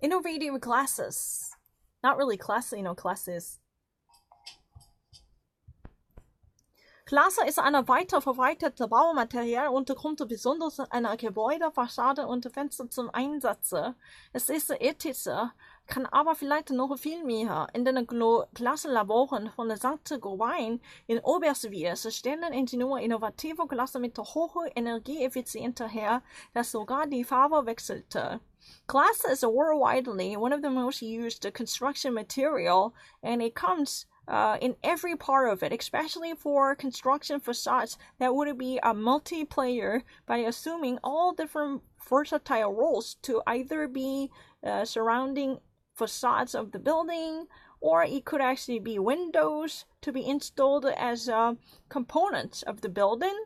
Innovative classes. Not really class, classes. Klasse ist eine weiter verweiterte Baumaterial und kommt besonders einer Gebäudefassade und Fenster zum Einsatz. Es ist ethisch, kann aber vielleicht noch viel mehr. In den Klassenlaboren von St. Gobain in Oberswies stellen Ingenieure innovative Klassen mit hoher Energieeffizienz her, dass sogar die Farbe wechselte. Glass is worldwide one of the most used construction material, and it comes in every part of it, especially for construction facades that would be a multiplayer by assuming all different versatile roles to either be surrounding facades of the building, or it could actually be windows to be installed as components of the building.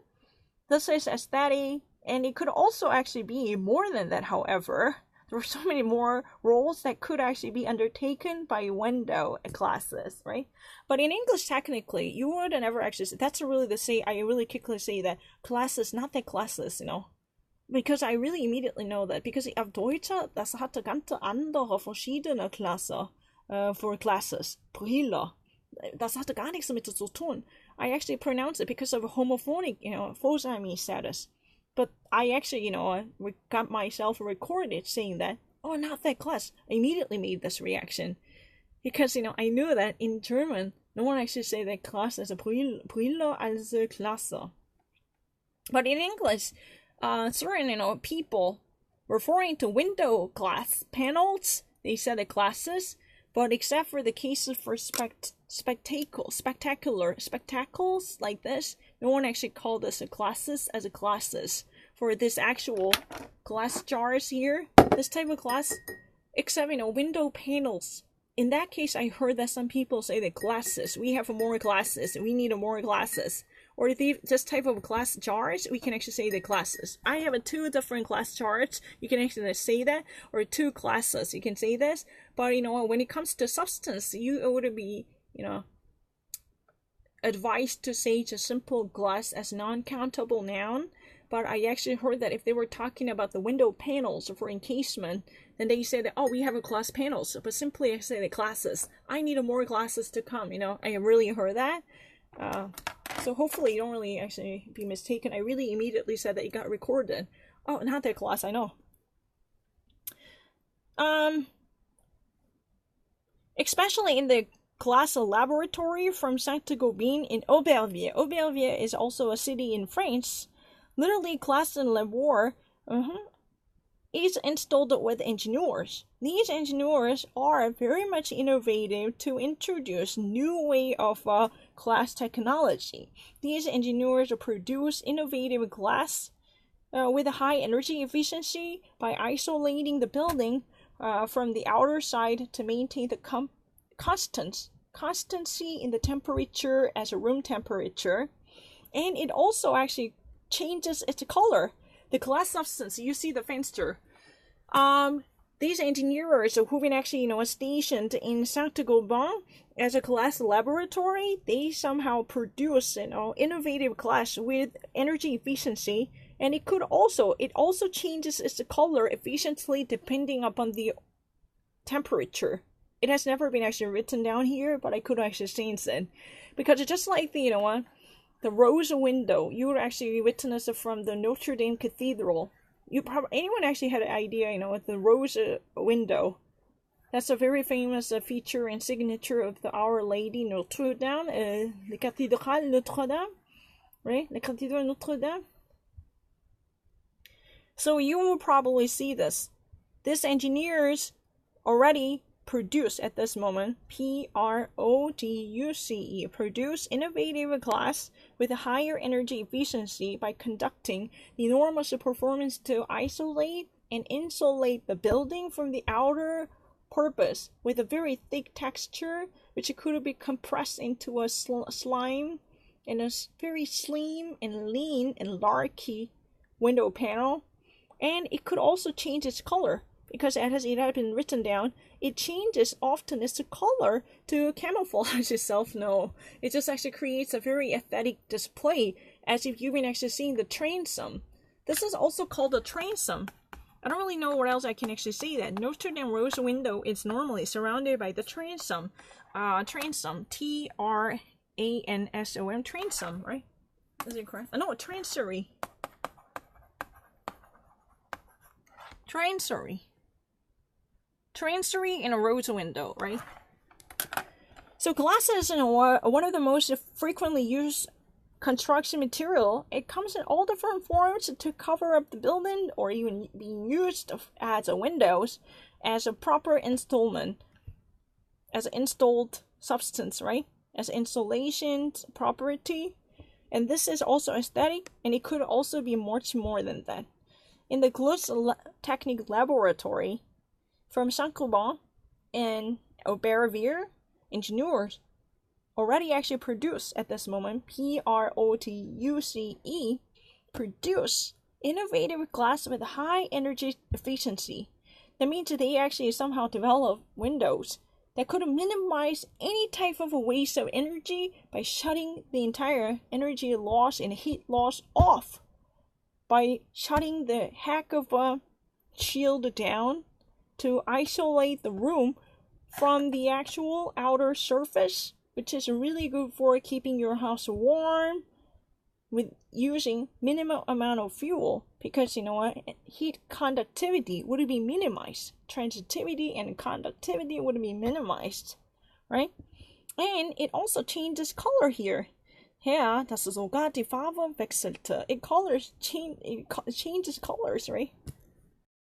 This is aesthetic, and it could also actually be more than that, however. There are so many more roles that could actually be undertaken by window classes, right? But in English, technically, you would never actually say, that's really the say, I really quickly say that classes, not that classes, because I really immediately know that, because auf Deutsch, das hatte ganz andere verschiedene Klasse, for classes, Brille. Das hatte gar nichts damit zu tun. I actually pronounce it because of homophonic, Phosamine status. But I actually, got myself recorded saying that, oh, not that class. I immediately made this reaction. Because, I knew that in German, no one actually say that class as a Brille als Klasse. But in English, certain, people referring to window glass panels, they said the classes, but except for the cases for spectacles like this, no one actually called this a classes as a classes. For this actual glass jars here, this type of glass, except, window panels. In that case, I heard that some people say that glasses, we have more glasses, we need more glasses. Or this type of glass jars, we can actually say the classes. I have two different glass jars, you can actually say that, or two classes, you can say this. But, when it comes to substance, you would be, advised to say just simple glass as non-countable noun. But I actually heard that if they were talking about the window panels for encasement, then they said that, oh, we have a glass panels, but simply I say the classes. I need more glasses to come, I really heard that. So hopefully you don't really actually be mistaken. I really immediately said that it got recorded. Oh, not that class, I know. Especially in the glass laboratory from St. Gobain in Aubervilliers. Aubervilliers is also a city in France. Literally, glass and labor is installed with engineers. These engineers are very much innovative to introduce new way of glass technology. These engineers produce innovative glass with a high energy efficiency by isolating the building from the outer side to maintain the constancy in the temperature as a room temperature. And it also actually changes its color. The glass substance, you see the fenster. These engineers who've been actually, stationed in St. Gobain as a glass laboratory, they somehow produce, innovative glass with energy efficiency, and it also changes its color efficiently depending upon the temperature. It has never been actually written down here, but I could actually change it, because it's just like the rose window you would actually witness it from the Notre Dame Cathedral. Anyone actually had an idea, with the rose window. That's a very famous feature and signature of the Our Lady Notre Dame, the Cathédrale Notre Dame, right? The Cathedral Notre Dame. So you will probably see this. These engineers already produce at this moment, produce, produce innovative glass with a higher energy efficiency by conducting the enormous performance to isolate and insulate the building from the outer purpose with a very thick texture, which could be compressed into a slime and a very slim and lean and larky window panel. And it could also change its color, because as it had been written down, it changes often its color to camouflage itself. No, it just actually creates a very aesthetic display, as if you've been actually seeing the transom. This is also called a transom. I don't really know what else I can actually say. That Notre Dame rose window is normally surrounded by the transom. Transom, Transom, transom, right? Is it correct? No, transory. Transory in a rose window, right? So glass is one of the most frequently used construction material. It comes in all different forms to cover up the building, or even being used as a windows, as a proper installment, as an installed substance, right? As installation property. And this is also aesthetic, and it could also be much more than that. In the Glutz Technique Laboratory from Saint-Gobain and Aubervilliers, engineers already actually produce at this moment, PROTUCE, produce innovative glass with high energy efficiency. That means that they actually somehow develop windows that could minimize any type of a waste of energy by shutting the entire energy loss and heat loss off, by shutting the heck of a shield down to isolate the room from the actual outer surface, which is really good for keeping your house warm with using minimum amount of fuel, because you know what, heat conductivity would be minimized, transitivity and conductivity would be minimized, right? And it also changes color here. Ja, das sogar die Farbe wechselte. It changes colors, right?